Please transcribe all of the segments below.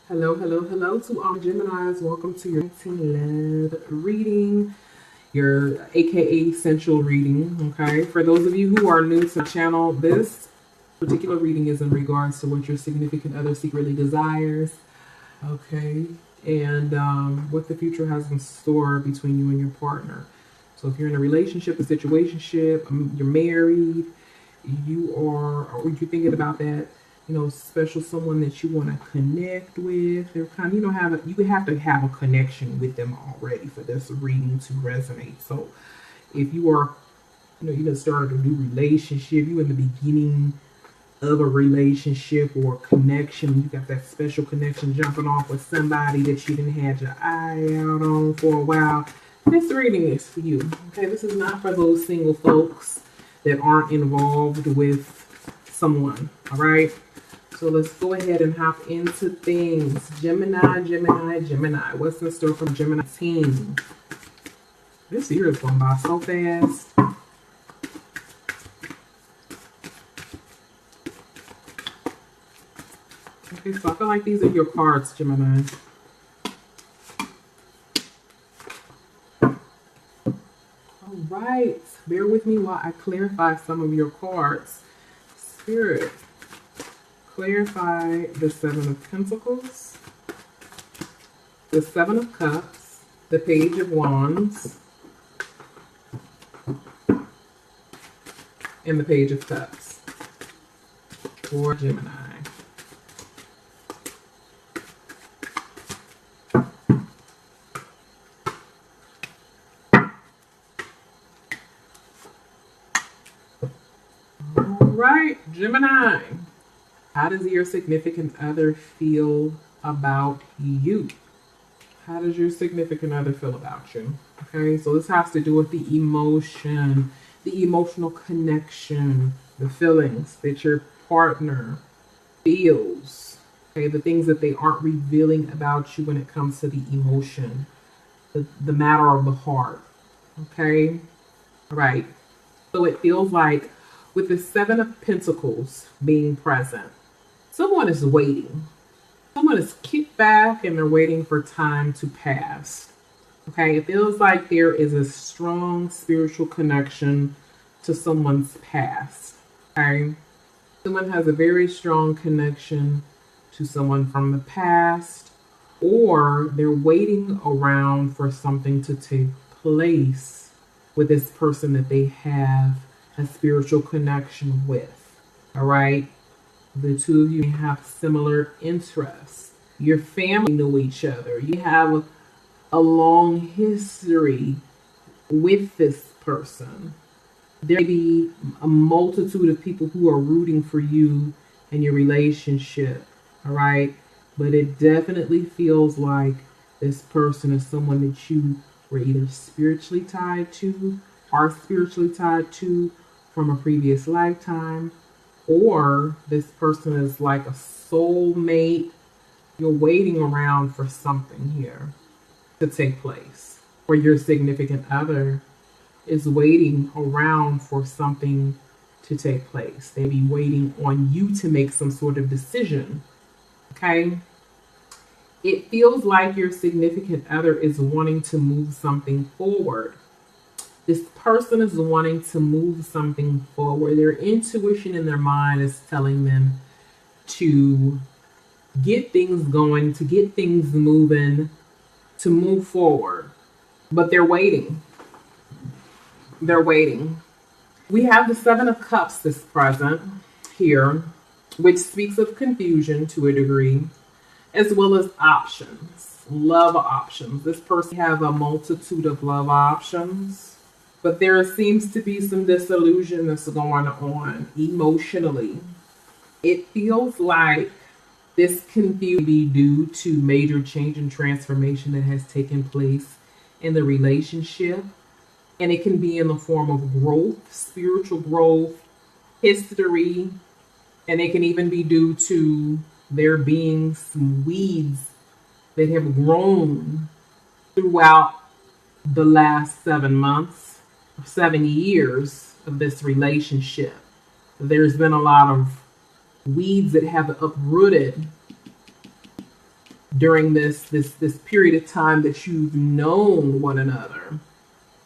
Hello, hello, hello to all Geminis. Welcome to your 19-led reading, your AKA essential reading. Okay, for those of you who are new to the channel, this particular reading is in regards to what your significant other secretly desires. Okay, and what the future has in store between you and your partner. So if you're in a relationship, a situationship, you're married, or you're thinking about that, special someone that you want to connect with. They're kind of, you have to have a connection with them already for this reading to resonate. So if you are, you just started a new relationship, you in the beginning of a relationship or connection, you got that special connection jumping off with somebody that you didn't have your eye out on for a while, this reading is for you. Okay, this is not for those single folks that aren't involved with someone. All right, so let's go ahead and hop into things. Gemini. What's in store from Gemini team? This year is going by so fast. Okay, so I feel like these are your cards, Gemini. All right, bear with me while I clarify some of your cards. Spirit, clarify the Seven of Pentacles, the Seven of Cups, the Page of Wands, and the Page of Cups for Gemini. Right, Gemini, how does your significant other feel about you? How does your significant other feel about you? Okay, so this has to do with the emotion, the emotional connection, the feelings that your partner feels. Okay, the things that they aren't revealing about you when it comes to the emotion, the matter of the heart. Okay, all right. So it feels like, with the Seven of Pentacles being present, someone is waiting. Someone is kicked back and they're waiting for time to pass. Okay, it feels like there is a strong spiritual connection to someone's past. Okay, someone has a very strong connection to someone from the past, or they're waiting around for something to take place with this person that they have a spiritual connection with. All right, the two of you have similar interests. Your family know each other. You have a long history with this person. There may be a multitude of people who are rooting for you and your relationship. All right, but it definitely feels like this person is someone that you were either spiritually tied to, are spiritually tied to, from a previous lifetime, or this person is like a soulmate. You're waiting around for something here to take place, or your significant other is waiting around for something to take place. They be waiting on you to make some sort of decision. Okay, it feels like your significant other is wanting to move something forward. This person is wanting to move something forward. Their intuition in their mind is telling them to get things going, to get things moving, to move forward. But they're waiting. They're waiting. We have the Seven of Cups that's present here, which speaks of confusion to a degree, as well as options, love options. This person have a multitude of love options. But there seems to be some disillusion that's going on emotionally. It feels like this can be due to major change and transformation that has taken place in the relationship. And it can be in the form of growth, spiritual growth, history. And it can even be due to there being some weeds that have grown throughout the last 7 months. 7 years of this relationship. There's been a lot of weeds that have uprooted during this period of time that you've known one another.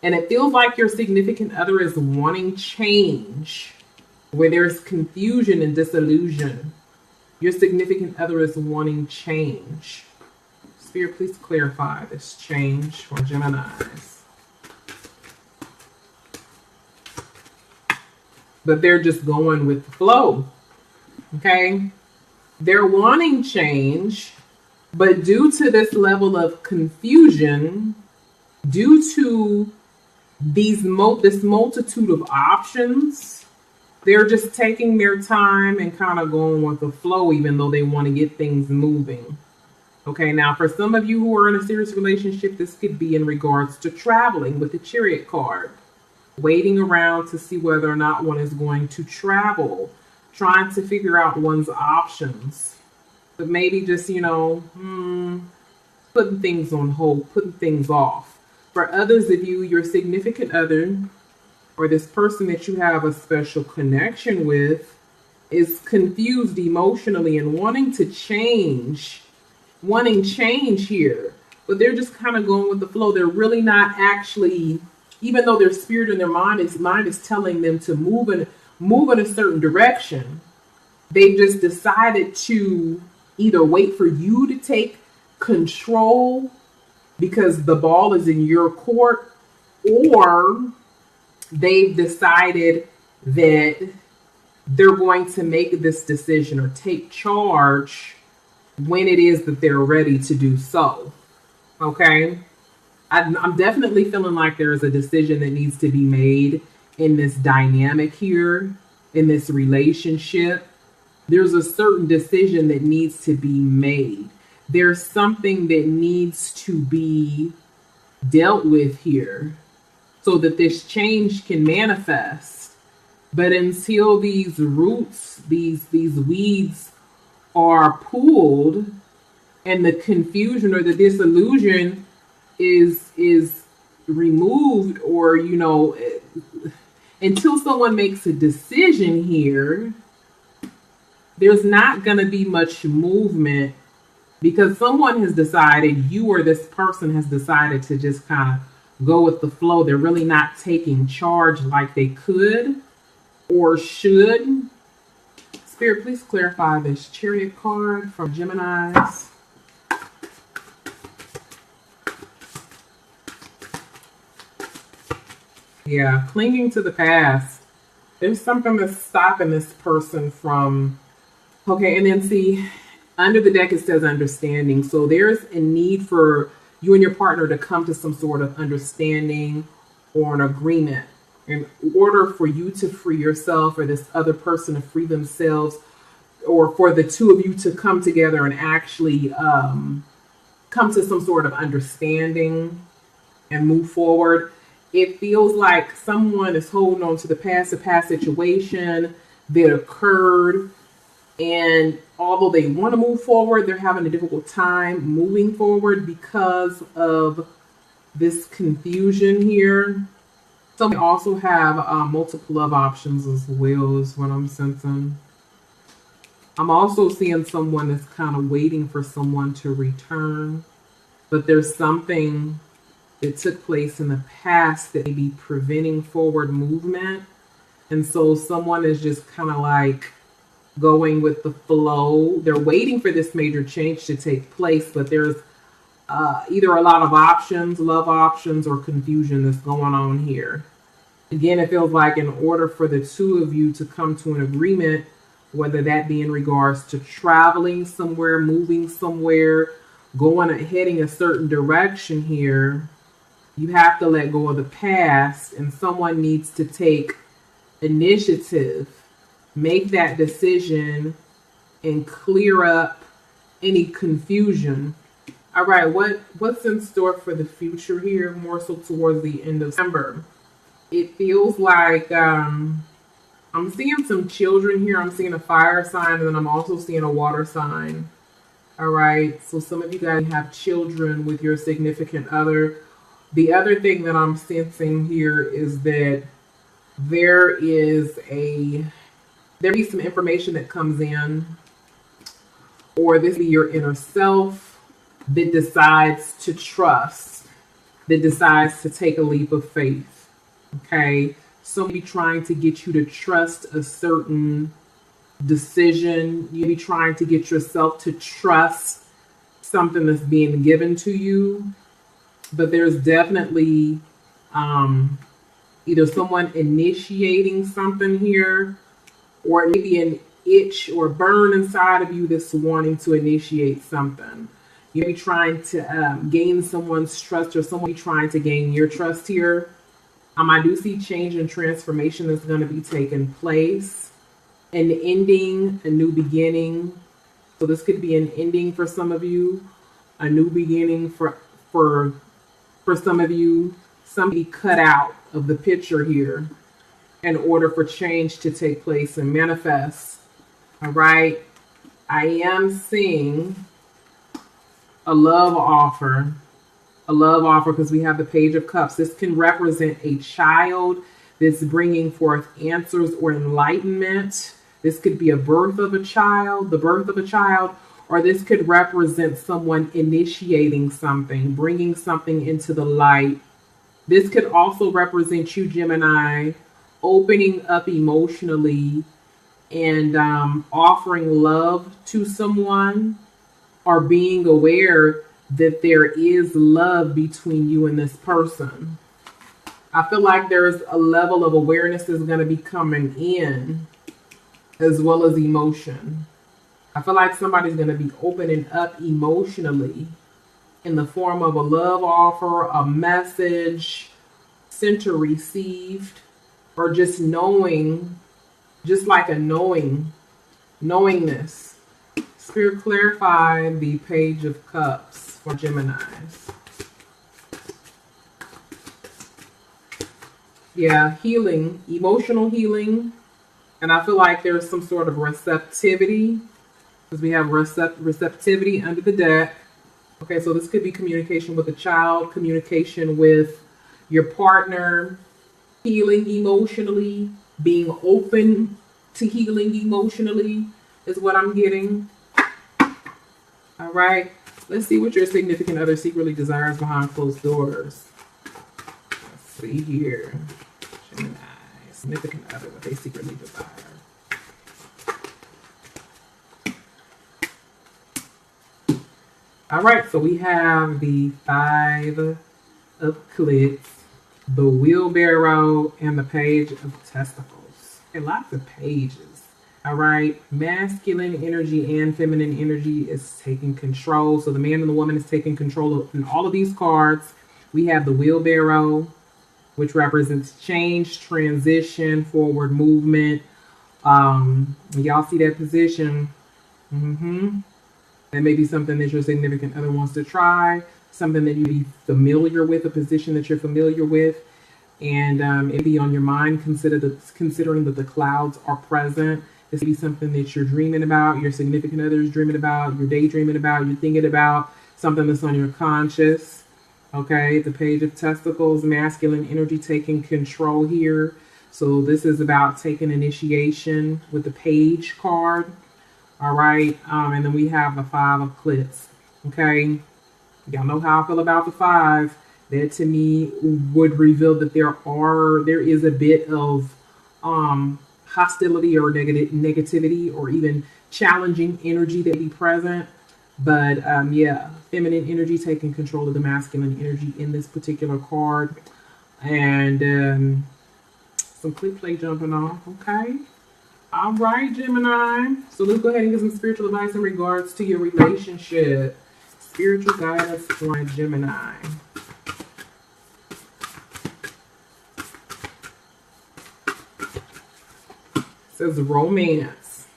And it feels like your significant other is wanting change, where there's confusion and disillusion. Your significant other is wanting change. Spirit, please clarify this change for Geminis. But they're just going with the flow. Okay? They're wanting change, but due to this level of confusion, due to this multitude of options, they're just taking their time and kind of going with the flow, even though they want to get things moving. Okay, now for some of you who are in a serious relationship, this could be in regards to traveling with the Chariot card. Waiting around to see whether or not one is going to travel. Trying to figure out one's options. But maybe just, putting things on hold, putting things off. For others of you, your significant other, or this person that you have a special connection with, is confused emotionally and wanting change here, but they're just kind of going with the flow. They're really not actually, even though their spirit and their mind is telling them to move in a certain direction, they've just decided to either wait for you to take control because the ball is in your court, or they've decided that they're going to make this decision or take charge when it is that they're ready to do so. Okay? I'm definitely feeling like there's a decision that needs to be made in this dynamic here, in this relationship. There's a certain decision that needs to be made. There's something that needs to be dealt with here so that this change can manifest. But until these roots, these weeds are pulled and the confusion or the disillusion is removed, or until someone makes a decision here, there's not going to be much movement, because someone has decided, you or this person has decided to just kind of go with the flow. They're really not taking charge like they could or should. Spirit, please clarify this Chariot card from Geminis. Yeah, clinging to the past. There's something that's stopping this person from... Okay, and then see, under the deck it says understanding. So there's a need for you and your partner to come to some sort of understanding or an agreement in order for you to free yourself, or this other person to free themselves, or for the two of you to come together and actually come to some sort of understanding and move forward. It feels like someone is holding on to the past situation that occurred, and although they want to move forward, they're having a difficult time moving forward because of this confusion here. Some also have multiple love options as well, is what I'm sensing. I'm also seeing someone that's kind of waiting for someone to return, but there's something that took place in the past that may be preventing forward movement. And so someone is just kind of like going with the flow. They're waiting for this major change to take place, but there's either a lot of options, love options, or confusion that's going on here. Again, it feels like in order for the two of you to come to an agreement, whether that be in regards to traveling somewhere, moving somewhere, heading a certain direction here, you have to let go of the past, and someone needs to take initiative, make that decision, and clear up any confusion. All right, what's in store for the future here, more so towards the end of December? It feels like I'm seeing some children here. I'm seeing a fire sign, and then I'm also seeing a water sign. All right, so some of you guys have children with your significant other. The other thing that I'm sensing here is that there is some information that comes in, or this be your inner self, that decides to trust, that decides to take a leap of faith. Okay, somebody trying to get you to trust a certain decision. You be trying to get yourself to trust something that's being given to you. But there's definitely either someone initiating something here, or maybe an itch or burn inside of you that's wanting to initiate something. You may be trying to gain someone's trust, or someone trying to gain your trust here. I do see change and transformation that's going to be taking place. An ending, a new beginning. So this could be an ending for some of you, a new beginning for some of you. Somebody cut out of the picture here in order for change to take place and manifest. All right. I am seeing a love offer. A love offer, because we have the Page of Cups. This can represent a child that's bringing forth answers or enlightenment. This could be a birth of a child, the birth of a child, or this could represent someone initiating something, bringing something into the light. This could also represent you, Gemini, opening up emotionally and offering love to someone, or being aware that there is love between you and this person. I feel like there's a level of awareness that's going to be coming in, as well as emotion. I feel like somebody's going to be opening up emotionally in the form of a love offer, a message sent or received, or just knowing, just like a knowingness. Spirit, clarify the Page of Cups for Geminis. Yeah, healing, emotional healing. And I feel like there's some sort of receptivity, because we have receptivity under the deck. Okay, so this could be communication with a child, communication with your partner, healing emotionally, being open to healing emotionally is what I'm getting. All right, let's see what your significant other secretly desires behind closed doors. Let's see here. Gemini, significant other, what they secretly desire. All right, so we have the Five of Clits, the Wheelbarrow, and the Page of Testicles. Okay, lots of pages. All right, masculine energy and feminine energy is taking control. So the man and the woman is taking control of in all of these cards. We have the Wheelbarrow, which represents change, transition, forward movement. Y'all see that position? That may be something that your significant other wants to try, something that you'd be familiar with, a position that you're familiar with, and it be on your mind, considering that the clouds are present. This could be something that you're dreaming about, your significant other is dreaming about, you're daydreaming about, you're thinking about, something that's on your conscious. Okay, the Page of Testicles, masculine energy taking control here. So this is about taking initiation with the Page card. All right, and then we have the Five of Clits. Okay, y'all know how I feel about the five. That to me would reveal that there is a bit of hostility or negativity, or even challenging energy that be present. But yeah, feminine energy taking control of the masculine energy in this particular card, and some clip play jumping off. Okay. All right, Gemini. So let's go ahead and get some spiritual advice in regards to your relationship. Spiritual guidance for Gemini. It says romance.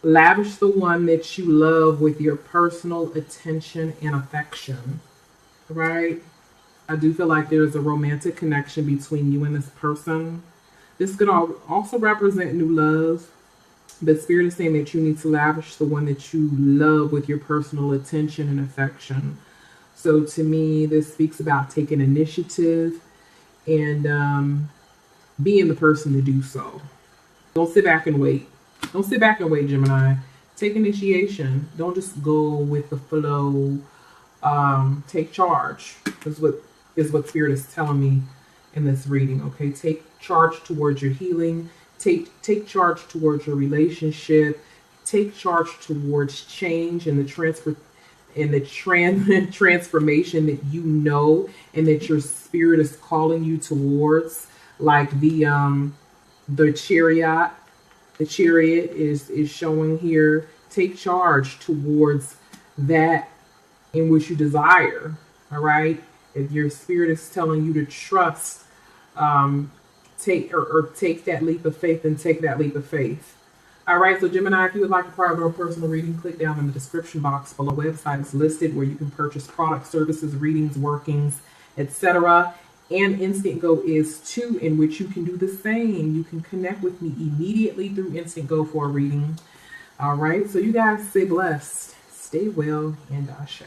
Lavish the one that you love with your personal attention and affection. Right? I do feel like there's a romantic connection between you and this person. This could also represent new love, but Spirit is saying that you need to lavish the one that you love with your personal attention and affection. So to me, this speaks about taking initiative and being the person to do so. Don't sit back and wait. Don't sit back and wait, Gemini. Take initiation. Don't just go with the flow. Take charge is what Spirit is telling me in this reading. Okay, take charge towards your healing. Take charge towards your relationship. Take charge towards change and the transformation that you know and that your spirit is calling you towards. Like the chariot. The chariot is showing here. Take charge towards that in which you desire. All right. If your spirit is telling you to trust, take that leap of faith, and take that leap of faith. All right, so Gemini, if you would like a private or personal reading, click down in the description box below. Website is listed where you can purchase products, services, readings, workings, etc. And Instant Go is too, in which you can do the same. You can connect with me immediately through Instant Go for a reading. All right, so you guys stay blessed, stay well, and ashe.